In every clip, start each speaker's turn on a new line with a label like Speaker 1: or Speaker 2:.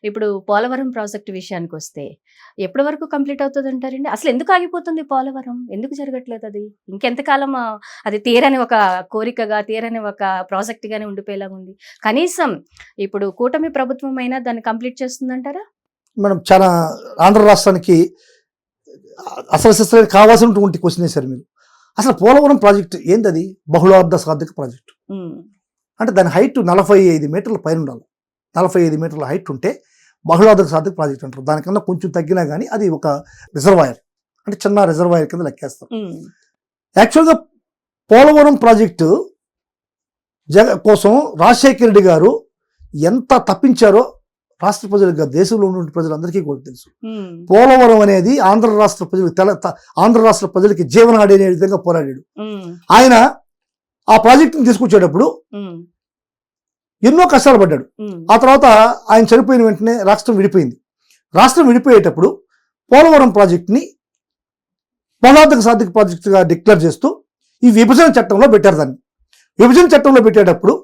Speaker 1: ఇప్పుడు పోలవరం ప్రాజెక్ట్ విషయానికి వస్తే ఎప్పటి వరకు కంప్లీట్ అవుతుంది అంటారండి? అసలు ఎందుకు ఆగిపోతుంది పోలవరం? ఎందుకు జరగట్లేదు అది? ఇంకెంతకాలం అది తీరని ఒక కోరికగా, తీరని ఒక ప్రాజెక్ట్ గానే ఉండిపోయేలాగా ఉంది. కనీసం ఇప్పుడు కూటమి ప్రభుత్వం అయినా దాన్ని కంప్లీట్ చేస్తుందంటారా?
Speaker 2: మనం చాలా ఆంధ్ర రాష్ట్రానికి అసలు కావాల్సినటువంటి క్వశ్చన్ వేశారు మీరు. అసలు పోలవరం ప్రాజెక్టు ఏంది? అది బహుళార్థ సాధక ప్రాజెక్టు. అంటే దాని హైట్ 45 మీటర్ల పైన ఉండాలి. 45 మీటర్ల హైట్ ఉంటే బహుళార్థ సాధక ప్రాజెక్ట్ అంటారు. దానికన్నా కొంచెం తగ్గినా కానీ అది ఒక రిజర్వాయర్, అంటే చిన్న రిజర్వాయర్ కింద లెక్కేస్తాం. యాక్చువల్గా పోలవరం ప్రాజెక్టు కోసం రాజశేఖర రెడ్డి గారు ఎంత తప్పించారో రాష్ట్ర ప్రజలకు, దేశంలో ఉన్న ప్రజలందరికీ కూడా తెలుసు. పోలవరం అనేది ఆంధ్ర రాష్ట్ర ప్రజలకు, ఆంధ్ర రాష్ట్ర ప్రజలకి జీవనాడి అనే విధంగా పోరాడాడు. ఆయన ఆ ప్రాజెక్టుని తీసుకొచ్చేటప్పుడు ఎన్నో కష్టాలు పడ్డాడు. ఆ తర్వాత ఆయన చనిపోయిన వెంటనే రాష్ట్రం విడిపోయింది. రాష్ట్రం విడిపోయేటప్పుడు పోలవరం ప్రాజెక్టుని బహుళార్థక సాధక ప్రాజెక్టుగా డిక్లేర్ చేస్తూ ఈ విభజన చట్టంలో పెట్టారు. దాన్ని విభజన చట్టంలో పెట్టేటప్పుడు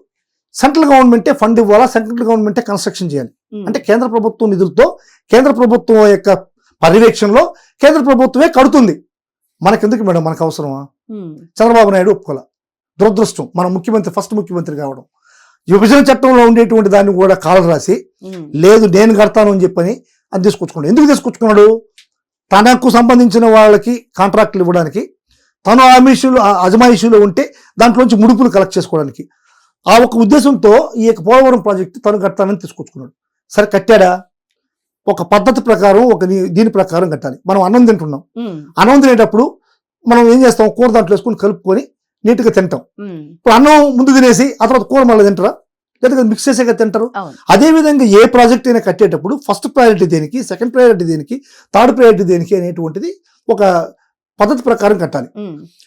Speaker 2: సెంట్రల్ గవర్నమెంటే ఫండ్ ఇవ్వాలా, సెంట్రల్ గవర్నమెంటే కన్స్ట్రక్షన్ చేయాలి. అంటే కేంద్ర ప్రభుత్వం నిధులతో, కేంద్ర ప్రభుత్వం యొక్క పర్యవేక్షణలో కేంద్ర ప్రభుత్వమే కడుతుంది. మనకెందుకు మేడం, మనకు అవసరమా? చంద్రబాబు నాయుడు ఒప్పుకోలే. దురదృష్టం, మన ముఖ్యమంత్రి ఫస్ట్ ముఖ్యమంత్రి కావడం. విభజన చట్టంలో ఉండేటువంటి దాన్ని కూడా కాలు రాసి లేదు నేను కడతాను అని చెప్పని అది తీసుకొచ్చుకున్నాడు. ఎందుకు తీసుకొచ్చుకున్నాడు? తనకు సంబంధించిన వాళ్ళకి కాంట్రాక్టులు ఇవ్వడానికి, తను అజమాయిషీలో ఉంటే దాంట్లోంచి ముడుపులు కలెక్ట్ చేసుకోవడానికి. ఆ ఒక ఉద్దేశంతో ఈ యొక్క పోలవరం ప్రాజెక్టు తను కట్టాలని తీసుకొచ్చుకున్నాడు. సరే కట్టాడా? ఒక పద్ధతి ప్రకారం, దీని ప్రకారం కట్టాలి. మనం అన్నం తింటున్నాం. అన్నం తినేటప్పుడు మనం ఏం చేస్తాం? కూర దాంట్లో వేసుకొని కలుపుకొని నీట్గా తింటాం. ఇప్పుడు అన్నం ముందు తినేసి ఆ తర్వాత కూర మళ్ళీ తింటారా? లేదా మిక్స్ చేసేగా తింటారు. అదేవిధంగా ఏ ప్రాజెక్ట్ అయినా కట్టేటప్పుడు ఫస్ట్ ప్రయారిటీ దేనికి, సెకండ్ ప్రయారిటీ దేనికి, థర్డ్ ప్రయారిటీ దేనికి అనేటువంటిది ఒక పద్ధతి ప్రకారం కట్టాలి.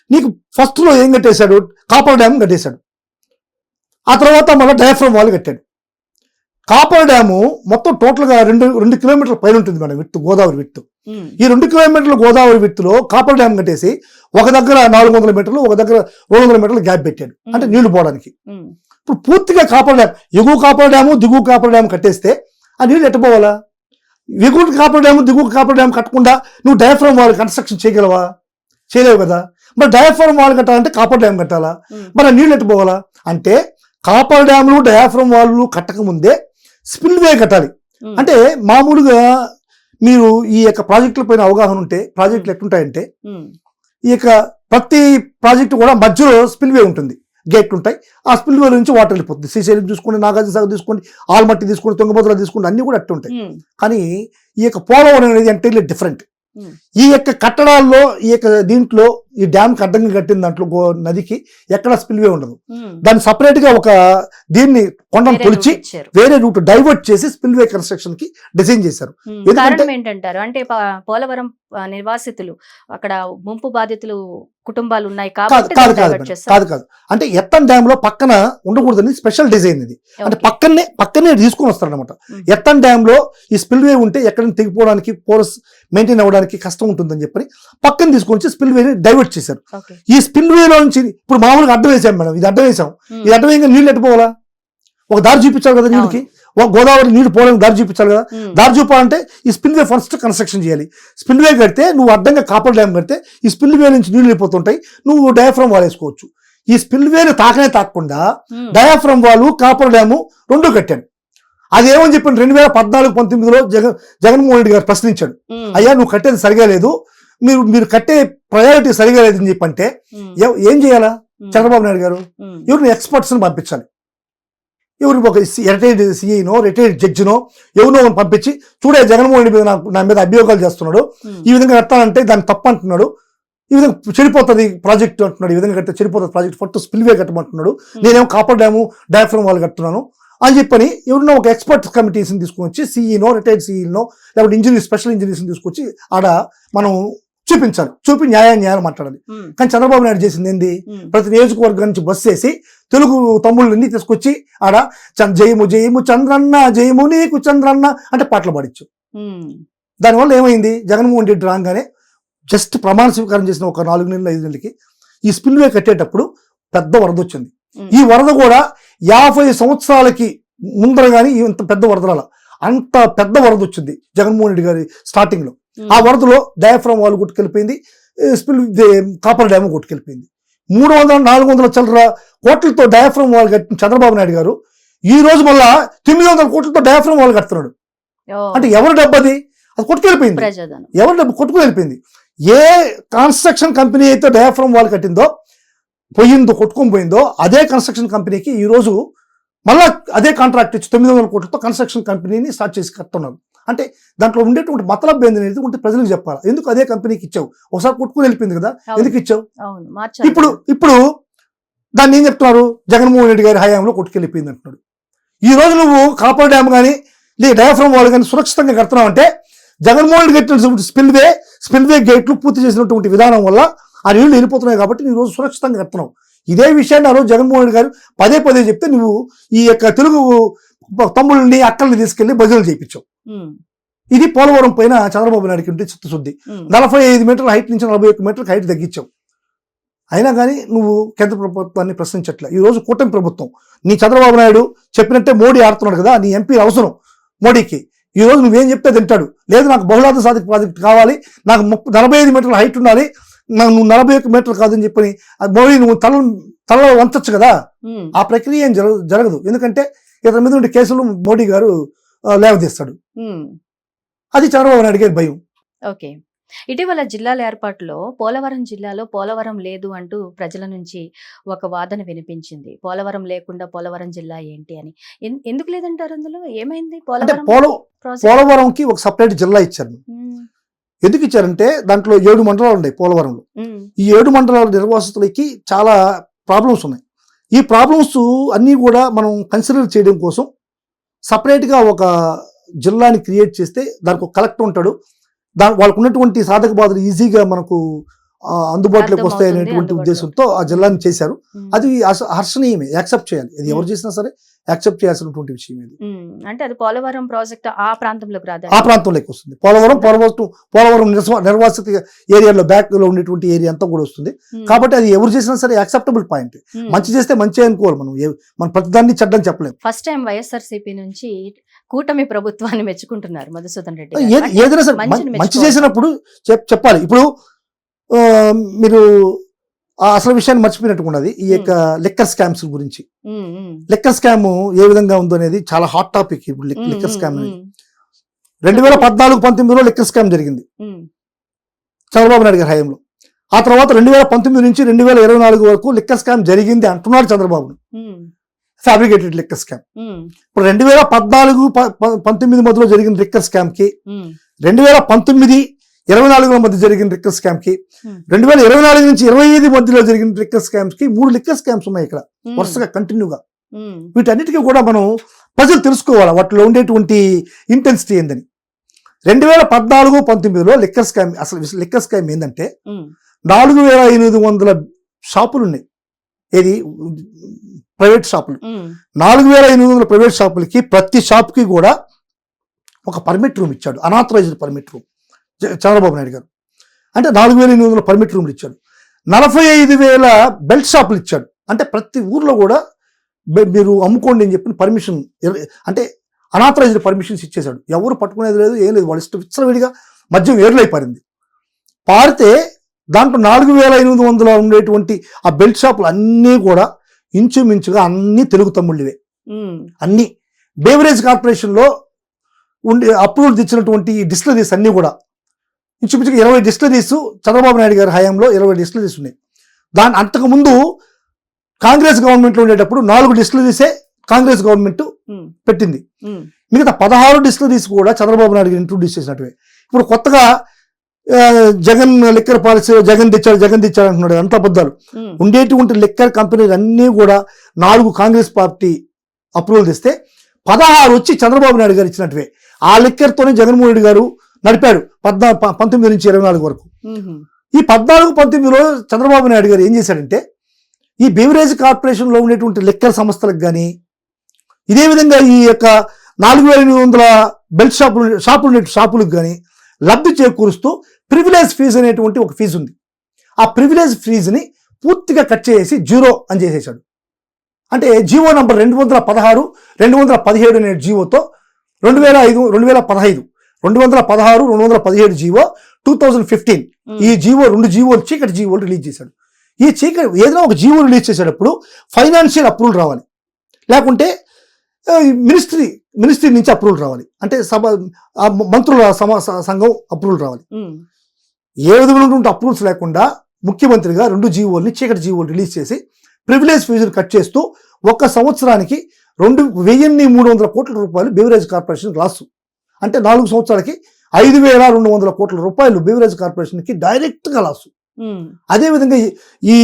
Speaker 2: నీకు ఫస్ట్ లో ఏం కట్టేశాడు? Copper dam కట్టేశాడు. ఆ తర్వాత మళ్ళీ డయాఫ్రమ్ వాల్ కట్టాడు. కాపర్ డ్యాము మొత్తం టోటల్గా 2 కిలోమీటర్ల పైన ఉంటుంది మేడం విత్తు, గోదావరి విత్తు. ఈ 2 కిలోమీటర్ల గోదావరి విత్తులో కాపర్ డ్యామ్ కట్టేసి ఒక దగ్గర 400 మీటర్లు, ఒక దగ్గర 200 మీటర్లు గ్యాప్ పెట్టాడు, అంటే నీళ్లు పోవడానికి. ఇప్పుడు పూర్తిగా కాపర్ డ్యామ్, ఎగువ కాపర్ డ్యాము, దిగువ కాపర్ డ్యామ్ కట్టేస్తే ఆ నీళ్ళు ఎట్టపోవాలా? ఎగువ కాపర్ డ్యాము, దిగువ కాపర్ డ్యామ్ కట్టకుండా నువ్వు డయాఫ్రమ్ వాల్ కన్స్ట్రక్షన్ చేయగలవా? చేయలేవు కదా. మరి డయాఫ్రమ్ వాల్ కట్టాలంటే కాపర్ డ్యామ్ కట్టాలా? మరి ఆ నీళ్ళు ఎట్టపోవాలా? అంటే కాపర్ డ్యాములు, డయాఫ్రమ్ వాళ్ళు కట్టకముందే స్పిల్వే కట్టాలి. అంటే మామూలుగా మీరు ఈ యొక్క ప్రాజెక్టుల పైన అవగాహన ఉంటే, ప్రాజెక్టులు ఎట్లుంటాయంటే ఈ యొక్క ప్రతి ప్రాజెక్టు కూడా మధ్యలో స్పిల్వే ఉంటుంది, గేట్లు ఉంటాయి. ఆ స్పిల్వే నుంచి వాటర్ వెళ్ళిపోతుంది. శ్రీశైలం చూసుకోండి, నాగార్జున సాగర్ తీసుకోండి, ఆల్మట్టి తీసుకోండి, తుంగభద్ర తీసుకోండి, అన్ని కూడా అట్టు ఉంటాయి. కానీ ఈ యొక్క పోలవరం అనేది ఎంటైర్లీ డిఫరెంట్. ఈ యొక్క కట్టడాల్లో, ఈ యొక్క దీంట్లో, ఈ డ్యామ్ కి అడ్డంగా కట్టిన దాంట్లో నదికి ఎక్కడ స్పిల్వే ఉండదు. దాన్ని సపరేట్ గా ఒక దీన్ని కొండను తొలిచి వేరే రూట్ డైవర్ట్ చేసి స్పిల్వే కన్స్ట్రక్షన్ కి డిజైన్ చేశారు.
Speaker 1: ఏంటంటారు అంటే పోలవరం నివాసితులు, అక్కడ ముంపు బాధితులు కుటుంబాలు ఉన్నాయి కాబట్టి
Speaker 2: కాదు. అంటే ఎత్తన్ డ్యామ్ లో పక్కన ఉండకూడదని స్పెషల్ డిజైన్ ఇది. అంటే పక్కనే తీసుకుని వస్తారు అనమాట. ఎత్తన్ డ్యామ్ లో ఈ స్పిల్వే ఉంటే ఎక్కడైనా తెగిపోవడానికి, పోరస్ మెయింటైన్ అవ్వడానికి కష్టం ఉంటుందని చెప్పని పక్కన తీసుకొని స్పిల్వేని డైవర్ట్ చేశారు. ఈ స్పిల్వేలో నుంచి ఇప్పుడు మామూలుగా అడ్డం వేసాం మేడం, ఇది అడ్డం వేసాం. ఇది అడ్డం వేయగా నీళ్ళు ఎట్టుకోవాలా? ఒక దారి చూపించాలి కదా నీళ్ళకి. గోదావరి నీళ్లు పోవడానికి దారి చూపించాలి కదా. దారి చూపాలంటే ఈ స్పిల్వే ఫస్ట్ కన్స్ట్రక్షన్ చేయాలి. స్పిల్వే కడితే నువ్వు అడ్డంగా కాపర్ డ్యామ్ కడితే ఈ స్పిల్వే నుంచి నీళ్లు వెళ్ళిపోతుంటాయి, నువ్వు డయాఫ్రమ్ వాల్ వేసుకోవచ్చు. ఈ స్పిల్వేని తాకకుండా డయాఫ్రమ్ వాల్, కాపర్ డ్యాము 2 కట్టాడు. అదేమని చెప్పండి 2014-19లో జగన్మోహన్ రెడ్డి గారు ప్రశ్నించాడు, అయ్యా నువ్వు కట్టేది సరిగా లేదు, మీరు కట్టే ప్రయారిటీ సరిగా లేదని చెప్పంటే ఏం చేయాలా? చంద్రబాబు నాయుడు గారు ఎవరిని ఎక్స్పర్ట్స్ ని పంపించాలి. ఎవరికి ఒక రిటైర్డ్ సిఐనో, రిటైర్డ్ జడ్జినో ఎవరినో పంపించి, చూడే జగన్మోహన్ రెడ్డి నా మీద అభియోగాలు చేస్తున్నాడు, ఈ విధంగా కట్టాలంటే దాన్ని తప్పు అంటున్నాడు, ఈ విధంగా చెడిపోతుంది ప్రాజెక్ట్ అంటున్నాడు, ఈ విధంగా కడితే చెడిపోతుంది ప్రాజెక్ట్, ఫస్ట్ స్పిల్వే కట్టమంటున్నాడు, నేనేమో కాపర్ డ్యాము, డయాఫ్రమ్ వాల్ కడుతున్నాను అని చెప్పని ఎవరినో ఒక ఎక్స్పర్ట్ కమిటీస్ని తీసుకొని వచ్చి, సిఈనో, రిటైర్డ్ సిఈనో, లేకపోతే స్పెషల్ ఇంజనీర్స్ని తీసుకొచ్చి ఆడ మనం చూపి న్యాయం మాట్లాడాలి. కానీ చంద్రబాబు నాయుడు చేసింది ఏంది? ప్రతి నియోజకవర్గం నుంచి బస్సు వేసి తెలుగు తమ్ముళ్ళని తీసుకొచ్చి ఆడ జయము జయము చంద్రన్న, జయము నీకు చంద్రన్న అంటే పాటలు పాడించు. దానివల్ల ఏమైంది? జగన్మోహన్ రెడ్డి రాగానే జస్ట్ ప్రమాణ స్వీకారం చేసిన ఒక 4 నెలలు 5 నెలలకి ఈ స్పిల్వే కట్టేటప్పుడు పెద్ద వరద వచ్చింది. ఈ వరద కూడా 50 సంవత్సరాలకి ముందర కానీ ఇంత పెద్ద వరదల అంత పెద్ద వరద వచ్చింది జగన్మోహన్ రెడ్డి గారి స్టార్టింగ్ లో. ఆ వరదలో డయాఫ్రామ్ వాళ్ళు కొట్టుకెళ్ళిపోయింది, స్పిల్ కాపర్ డ్యామ్ కొట్టుకెళ్ళిపోయింది. 300-400 చిల్లర కోట్లతో డయాఫ్రామ్ వాళ్ళు కట్టిన చంద్రబాబు నాయుడు గారు ఈ రోజు మళ్ళా 900 కోట్లతో డయాఫ్రామ్ వాళ్ళు కడుతున్నాడు. అంటే ఎవరి డబ్బు అది కొట్టుకెళ్ళిపోయింది, ఎవరి డబ్బు కొట్టుకుని వెళ్ళిపోయింది. ఏ కన్స్ట్రక్షన్ కంపెనీ అయితే డయాఫ్రామ్ వాళ్ళు కట్టిందో కొట్టుకొని పోయిందో అదే కన్స్ట్రక్షన్ కంపెనీకి ఈ రోజు మళ్ళా అదే కాంట్రాక్ట్ ఇచ్చి 900 కోట్లతో కన్స్ట్రక్షన్ కంపెనీని స్టార్ట్ చేసి కడుతున్నారు. అంటే దాంట్లో ఉండేటువంటి మతలబ్ ఏంది అనేది ఉంటే ప్రజలకు చెప్పాలి. ఎందుకు అదే కంపెనీకి ఇచ్చావు, ఒకసారి కొట్టుకుని వెళ్ళిపోయింది కదా, ఎందుకు ఇచ్చావు? ఇప్పుడు దాన్ని ఏం చెప్తున్నారు, జగన్మోహన్ రెడ్డి గారి హయాంలో కొట్టుకెళ్ళిపోయింది అంటున్నాడు. ఈ రోజు నువ్వు కాపర్ డ్యామ్ కానీ లేదా డయాఫ్రామ్ వాళ్ళు కానీ సురక్షితంగా కడుతున్నావు అంటే జగన్మోహన్ రెడ్డి కట్టిన స్పిల్వే గేట్లు పూర్తి చేసినటువంటి విధానం వల్ల ఆ నీళ్లు వెళ్ళిపోతున్నాయి కాబట్టి ఈ రోజు సురక్షితంగా కడుతున్నావు. ఇదే విషయాన్ని ఆ రోజు జగన్మోహన్ రెడ్డి గారు పదే చెప్తే నువ్వు ఈ యొక్క తెలుగు తమ్ముళ్ళని అక్కల్ని తీసుకెళ్లి భజనలు చేయించావు. ఇది పోలవరం పైన చంద్రబాబు నాయుడుకి ఉంటే చిత్తశుద్ధి. 45 మీటర్ల హైట్ నుంచి 41 మీటర్ల హైట్ తగ్గించావు. అయినా కానీ నువ్వు కేంద్ర ప్రభుత్వాన్ని ప్రశ్నించట్లే. ఈ రోజు కూటమి ప్రభుత్వం నీ చంద్రబాబు నాయుడు చెప్పినట్టే మోడీ ఆడుతున్నాడు కదా, నీ ఎంపీ అవసరం మోడీకి. ఈ రోజు నువ్వేం చెప్తే తింటాడు. లేదు నాకు బహుళార్థ సాధక ప్రాజెక్ట్ కావాలి, నాకు 45 మీటర్ల హైట్ ఉండాలి, నువ్వు 41 మీటర్లు కాదని చెప్పని మోడీ నువ్వు తలలో వంచచ్చు కదా. ఆ ప్రక్రియ ఏం జరగదు. ఎందుకంటే ఇతని మీద ఉండే కేసులు మోడీ గారు లేవదీస్తాడు. అది చంద్రబాబు నాయుడు గారి భయం.
Speaker 1: ఓకే, ఇటీవల జిల్లాల ఏర్పాటులో పోలవరం జిల్లాలో పోలవరం లేదు అంటూ ప్రజల నుంచి ఒక వాదన వినిపించింది. పోలవరం లేకుండా పోలవరం జిల్లా ఏంటి అని. ఎందుకు లేదంటారు? అందులో ఏమైంది?
Speaker 2: పోలవరంకి ఒక సపరేట్ జిల్లా ఇచ్చారు. ఎందుకు ఇచ్చారంటే దాంట్లో 7 మండలాలు ఉన్నాయి పోలవరంలో. ఈ 7 మండలాల నిర్వాసితులకి చాలా ప్రాబ్లమ్స్ ఉన్నాయి. ఈ ప్రాబ్లమ్స్ అన్నీ కూడా మనం కన్సిడర్ చేయడం కోసం సపరేట్గా ఒక జిల్లాని క్రియేట్ చేస్తే దానికి ఒక కలెక్టర్ ఉంటాడు. వాళ్ళకు ఉన్నటువంటి సాధక బాధలు ఈజీగా మనకు అందుబాటులోకి వస్తాయి అనేటువంటి ఉద్దేశంతో ఆ జిల్లాని చేశారు. అది హర్షణీయమే, యాక్సెప్ట్ చేయాలి. అది ఎవరు చేసినా సరే యాక్సెప్ట్ చేయాల్సినటువంటి విషయం ఇది.
Speaker 1: అంటే అది పోలవరం ప్రాజెక్ట్ ఆ ప్రాంతంలోకి రాదు,
Speaker 2: ఆ ప్రాంతంలోకి వస్తుంది. పోలవరం నిర్వాసిత ఏరియాలో బ్యాక్ లో ఉండేటువంటి ఏరియా అంతా కూడా వస్తుంది. కాబట్టి అది ఎవరు చేసినా సరే యాక్సెప్టబుల్ పాయింట్. మంచి చేస్తే మంచి అనుకోవాలి. మనం ప్రతిదాన్ని చెడ్డని చెప్పలేము.
Speaker 1: ఫస్ట్ టైం వైఎస్ఆర్సీపీ నుంచి కూటమి ప్రభుత్వాన్ని మెచ్చుకుంటున్నారు మధుసూదన్ రెడ్డి.
Speaker 2: ఏదైనా సరే మంచి చేసినప్పుడు చెప్పాలి. ఇప్పుడు మీరు అసలు విషయాన్ని మర్చిపోయినట్టుకున్నది ఈ యొక్క లిక్కర్ స్కామ్స్ గురించి. లిక్కర్ స్కామ్ ఏ విధంగా ఉందో అనేది చాలా హాట్ టాపిక్. ఇప్పుడు లిక్కర్ స్కామ్ 2014-19లో లిక్కర్ స్కామ్ జరిగింది చంద్రబాబు నాయుడు గారి హయాంలో. ఆ తర్వాత 2019 నుంచి 2024 వరకు లిక్కర్ స్కామ్ జరిగింది అంటున్నాడు చంద్రబాబు. Fabricated liquor scam. ఇప్పుడు 2014-19 మధ్యలో జరిగిన లిక్కర్ స్కామ్ కి 2019-24 మధ్య జరిగిన లిక్కర్ స్కామ్ కి 2024 నుంచి 25 మధ్యలో జరిగిన లిక్కర్ స్కామ్స్ కి 3 లిక్కర్ స్కామ్స్ ఉన్నాయి ఇక్కడ వరుసగా కంటిన్యూగా. వీటన్నిటికీ కూడా మనం ప్రజలు తెలుసుకోవాలి వాటిలో ఉండేటువంటి ఇంటెన్సిటీ ఏందని. 2014-19లో లిక్కర్ స్కామ్, అసలు లిక్కర్ స్కామ్ ఏంటంటే 4800 షాపులు ఉన్నాయి. ఏది ప్రైవేట్ షాపులు. 4800 ప్రైవేట్ షాపులకి ప్రతి షాప్ కి కూడా ఒక పర్మిట్ రూమ్ ఇచ్చాడు, unauthorised permit room Chandrababu Naidu గారు. అంటే 4800 పర్మిట్ రూమ్లు ఇచ్చాడు. 45,000 బెల్ట్ షాపులు ఇచ్చాడు. అంటే ప్రతి ఊర్లో కూడా మీరు అమ్ముకోండి అని చెప్పిన పర్మిషన్, అంటే అనాథరైజ్డ్ పర్మిషన్స్ ఇచ్చేశాడు. ఎవరు పట్టుకునేది లేదు, ఏం లేదు. వాళ్ళ ఇష్టం విచ్చలవిడిగా మద్యం ఏర్లై పారితే దాంట్లో 4,500 ఉండేటువంటి ఆ బెల్ట్ షాపులు అన్నీ కూడా ఇంచుమించుగా అన్ని తెలుగు తమ్ముళ్ళవే. అన్ని బేవరేజ్ కార్పొరేషన్లో ఉండి అప్రూవల్ తెచ్చినటువంటి డిస్టిలరీస్ అన్నీ కూడా ఇంచుమించుగా 20 డిస్టిలరీస్ చంద్రబాబు నాయుడు గారి హయాంలో 20 డిస్టిలరీస్ ఉన్నాయి. అంతకుముందు కాంగ్రెస్ గవర్నమెంట్లో ఉండేటప్పుడు 4 డిస్టిలరీసే కాంగ్రెస్ గవర్నమెంట్ పెట్టింది. మిగతా 16 డిస్టిలరీస్ కూడా చంద్రబాబు నాయుడు గారు ఇంట్రొడ్యూస్ చేసినట్టువే. ఇప్పుడు కొత్తగా జగన్ లిక్కర్ పాలసీ జగన్ తెచ్చాడు అంటున్నాడు. అంత అబద్ధాలు. ఉండేటువంటి లిక్కర్ కంపెనీలు అన్నీ కూడా 4 కాంగ్రెస్ పార్టీ అప్రూవల్ తెస్తే 16 వచ్చి చంద్రబాబు నాయుడు గారు ఇచ్చినట్టువే. ఆ లిక్కర్తోనే జగన్మోహన్ రెడ్డి గారు నడిపాడు 19 నుంచి 24 వరకు. ఈ 14-19లో చంద్రబాబు నాయుడు గారు ఏం చేశాడంటే ఈ బెవరేజ్ కార్పొరేషన్ లో ఉండేటువంటి లిక్కర్ సంస్థలకు కానీ ఇదే విధంగా ఈ యొక్క 4,800 బెల్ట్ షాపులకు కానీ లబ్ధి చేకూరుస్తూ ప్రివిలేజ్ ఫీజు అనేటువంటి ఒక ఫీజు ఉంది. ఆ ప్రివిలేజ్ ఫీజుని పూర్తిగా కట్ చేసి 0 అని చేసేసాడు. అంటే జీవో నంబర్ 216, 217 అనే జీవోతో 2015 217 జీవో 2015 ఈ జీవో 2 జీవోలు చీకటి జీవోలు రిలీజ్ చేశాడు. ఈ చీకటి ఏదైనా ఒక జీవో రిలీజ్ చేసేటప్పుడు ఫైనాన్షియల్ అప్రూవల్ రావాలి, లేకుంటే మినిస్ట్రీ నుంచి అప్రూవల్ రావాలి, అంటే మంత్రుల సంఘం అప్రూవల్ రావాలి. ఏ విధమైనటువంటి అప్రూవల్స్ లేకుండా ముఖ్యమంత్రిగా 2 జీవోల్ని చీకటి జీవోలు రిలీజ్ చేసి ప్రివిలేజ్ ఫీజులు కట్ చేస్తూ 1 సంవత్సరానికి 2,300 కోట్ల రూపాయలు బెవరేజ్ కార్పొరేషన్ లాసు. అంటే 4 సంవత్సరాలకి 5,200 కోట్ల రూపాయలు బెవరేజ్ కార్పొరేషన్కి డైరెక్ట్గా లాసు. అదేవిధంగా ఈ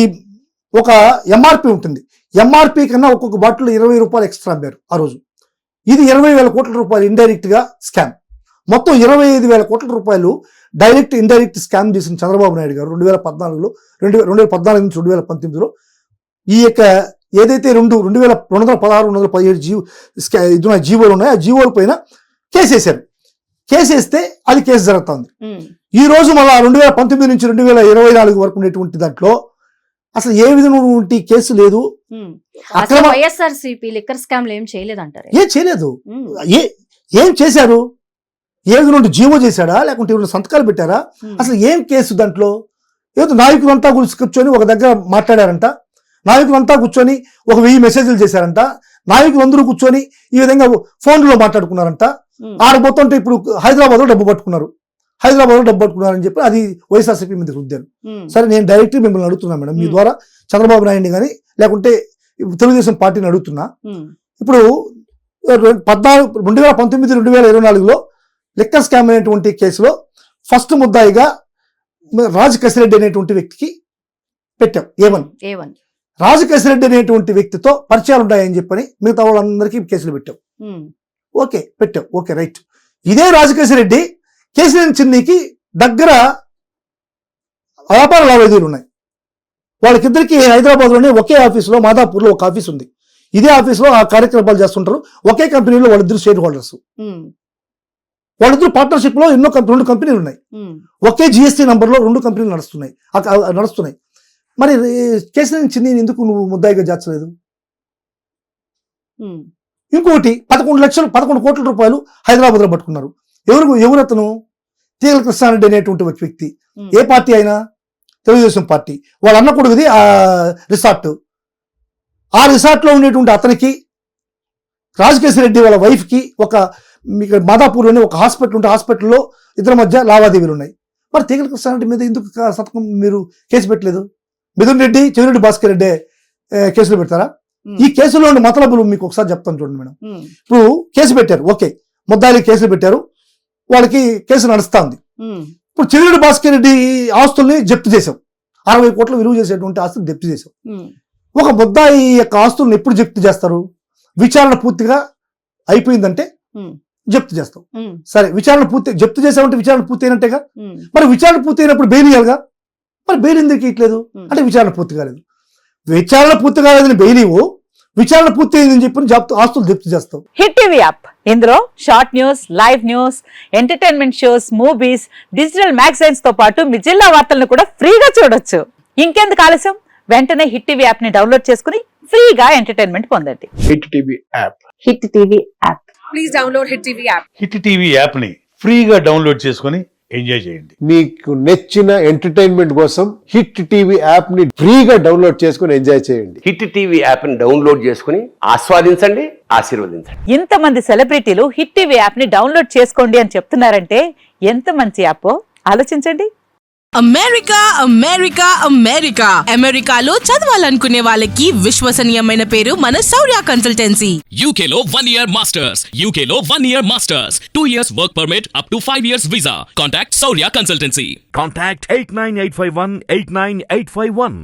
Speaker 2: ఒక ఎంఆర్పి ఉంటుంది, ఎంఆర్పి కన్నా ఒక్కొక్క బాటిల్ 20 రూపాయలు ఎక్స్ట్రా అమ్మారు ఆ రోజు. ఇది 20,000 కోట్ల రూపాయలు ఇండైరెక్ట్గా స్కామ్. మొత్తం 25,000 కోట్ల రూపాయలు డైరెక్ట్ ఇండైరెక్ట్ స్కామ్ చేసిన చంద్రబాబు నాయుడు గారు 2014 నుంచి 2019లో ఈ యొక్క ఏదైతే 2,216 జీవోలు ఉన్నాయో ఆ జీవోల పైన కేసు వేశారు. కేసు వేస్తే అది కేసు జరుగుతుంది. ఈ రోజు మళ్ళా 2019 నుంచి 2024 వరకు ఉండేటువంటి దాంట్లో అసలు ఏ విధమైనటువంటి కేసు లేదు.
Speaker 1: వైఎస్ఆర్సీపీ లిక్కర్ స్కామ్ ఏం చేయలేదంటారు?
Speaker 2: ఏం చేయలేదు. ఏం చేశారు? ఏ విధంగా జీవో చేశాడా, లేకుంటే ఎవరైనా సంతకాలు పెట్టారా? అసలు ఏం కేసు దాంట్లో? ఏదో నాయకులంతా కూర్చొని ఒక దగ్గర మాట్లాడారంట, నాయకులంతా కూర్చొని ఒక 1000 మెసేజ్లు చేశారంట, నాయకులందరూ కూర్చొని ఈ విధంగా ఫోన్లో మాట్లాడుకున్నారంట. ఆడబోతుంటే ఇప్పుడు హైదరాబాద్లో డబ్బు పట్టుకున్నారని చెప్పి అది వైఎస్ఆర్సీపీ మీద రుద్దారు. సరే, నేను డైరెక్ట్ మిమ్మల్ని అడుగుతున్నా మేడం, మీ ద్వారా చంద్రబాబు నాయుడిని కానీ లేకుంటే తెలుగుదేశం పార్టీని అడుగుతున్నా. ఇప్పుడు 2019-2024లో లిక్కర్ స్కామ్ అనేటువంటి కేసులో ఫస్ట్ ముద్దాయిగా రాజ్ కసిరెడ్డి అనేటువంటి వ్యక్తికి పెట్టాం A1. రాజు కసిరెడ్డి అనేటువంటి వ్యక్తితో పరిచయాలు ఉన్నాయని చెప్పని మిగతా వాళ్ళందరికీ కేసులు పెట్టాం. పెట్టాం, ఓకే రైట్. ఇదే రాజు కసిరెడ్డి కేసీఆర్ చిన్నికి దగ్గర వ్యాపార లావాదేవీలు ఉన్నాయి. వాళ్ళకిద్దరికి హైదరాబాద్లోనే ఒకే ఆఫీసులో మాదాపూర్లో ఒక ఆఫీస్ ఉంది. ఇదే ఆఫీసులో ఆ కార్యక్రమాలు చేస్తుంటారు. ఒకే కంపెనీలో వాళ్ళిద్దరు షేర్ హోల్డర్స్. వాళ్ళిద్దరు పార్ట్నర్షిప్ లో 2 కంపెనీలు ఉన్నాయి. ఒకే జిఎస్టీ నంబర్లో 2 కంపెనీలు నడుస్తున్నాయి. మరి కేసీఆర్ చిన్ని ఎందుకు నువ్వు ముద్దాయిగా చేర్చలేదు? ఇంకోటి 11 కోట్ల రూపాయలు హైదరాబాద్ లో పట్టుకున్నారు. ఎవరతను? తీగల కృష్ణారెడ్డి అనేటువంటి ఒక వ్యక్తి. ఏ పార్టీ అయినా? తెలుగుదేశం పార్టీ. వాళ్ళ అన్న కొడుకుది ఆ రిసార్ట్. ఆ రిసార్ట్ లో ఉండేటువంటి అతనికి, రాజకేశ్వర రెడ్డి వాళ్ళ వైఫ్ కి ఒక మాదాపూర్లోనే ఒక హాస్పిటల్ ఉంటే హాస్పిటల్లో ఇద్దరి మధ్య లావాదేవీలు ఉన్నాయి. మరి తీగల కృష్ణారెడ్డి మీద ఎందుకు సంతకం మీరు కేసు పెట్టలేదు? మిథున్ రెడ్డి, చెవిరెడ్డి భాస్కర్ రెడ్డి కేసులు పెడతారా? ఈ కేసులో ఉండే మతలబులు మీకు ఒకసారి చెప్తాను చూడండి మేడం. ఇప్పుడు కేసు పెట్టారు, ఓకే, ముద్దాయిలు కేసులు పెట్టారు, వాళ్ళకి కేసు నడుస్తా ఉంది. ఇప్పుడు చెవిరెడ్డి భాస్కర్ రెడ్డి ఆస్తుల్ని జప్తు చేశాం. 60 కోట్ల విలువ చేసేటువంటి ఆస్తులు జప్తు చేశాం. ఒక ముద్దాయి యొక్క ఆస్తుల్ని ఎప్పుడు జప్తు చేస్తారు? విచారణ పూర్తిగా అయిపోయిందంటే జప్తు చేస్తాం. సరే, జప్తు చేసామంటే విచారణ పూర్తి అయినట్టేగా. మరి విచారణ పూర్తి అయినప్పుడు బెయిల్ ఇవ్వాలిగా. మరి బెయిల్ ఎందుకు ఇట్లేదు అంటే విచారణ పూర్తి కాలేదు. విచారణ పూర్తి కాలేదని బెయిల్ ఇవ్వు, విచారణ పూర్తి అయిందని చెప్పి ఆస్తులు జప్తు చేస్తాం.
Speaker 3: హిట్ టీవీ యాప్, ఇందులో short news, live news, entertainment shows, movies, digital magazines తో పాటు మీ జిల్లా వార్తలను కూడా ఫ్రీగా చూడొచ్చు. ఇంకెందుకు ఆలస్యం? వెంటనే హిట్ టీవీ యాప్ ని డౌన్లోడ్ చేసుకుని ఫ్రీగా ఎంటర్టైన్మెంట్ పొందండి.
Speaker 4: Hit TV app.
Speaker 3: Hit TV app.
Speaker 5: Please download hit TV app.
Speaker 4: Hit TV app ని ఫ్రీగా డౌన్లోడ్ చేసుకుని ఎంజాయ్ చేయండి.
Speaker 6: మీకు నచ్చిన ఎంటర్టైన్మెంట్ కోసం హిట్ టీవీ యాప్ ని ఫ్రీగా డౌన్లోడ్ చేసుకుని ఎంజాయ్ చేయండి.
Speaker 7: హిట్ టీవీ యాప్ ని డౌన్లోడ్ చేసుకుని ఆస్వాదించండి, ఆశీర్వదించండి.
Speaker 3: ఇంతమంది సెలబ్రిటీలు హిట్ టీవీ యాప్ ని డౌన్లోడ్ చేసుకోండి అని చెప్తున్నారంటే ఎంత మంచి యాప్ ఆలోచించండి.
Speaker 5: అమెరికాలో చదవాలనుకునే వాళ్ళకి విశ్వసనీయమైన పేరు మన శౌర్య కన్సల్టెన్సీ.
Speaker 8: UK లో 1 year masters. UK లో 1 year masters. 2 years work permit up to 5 years visa. Contact Saurya Consultancy.
Speaker 9: Contact 89851 89851.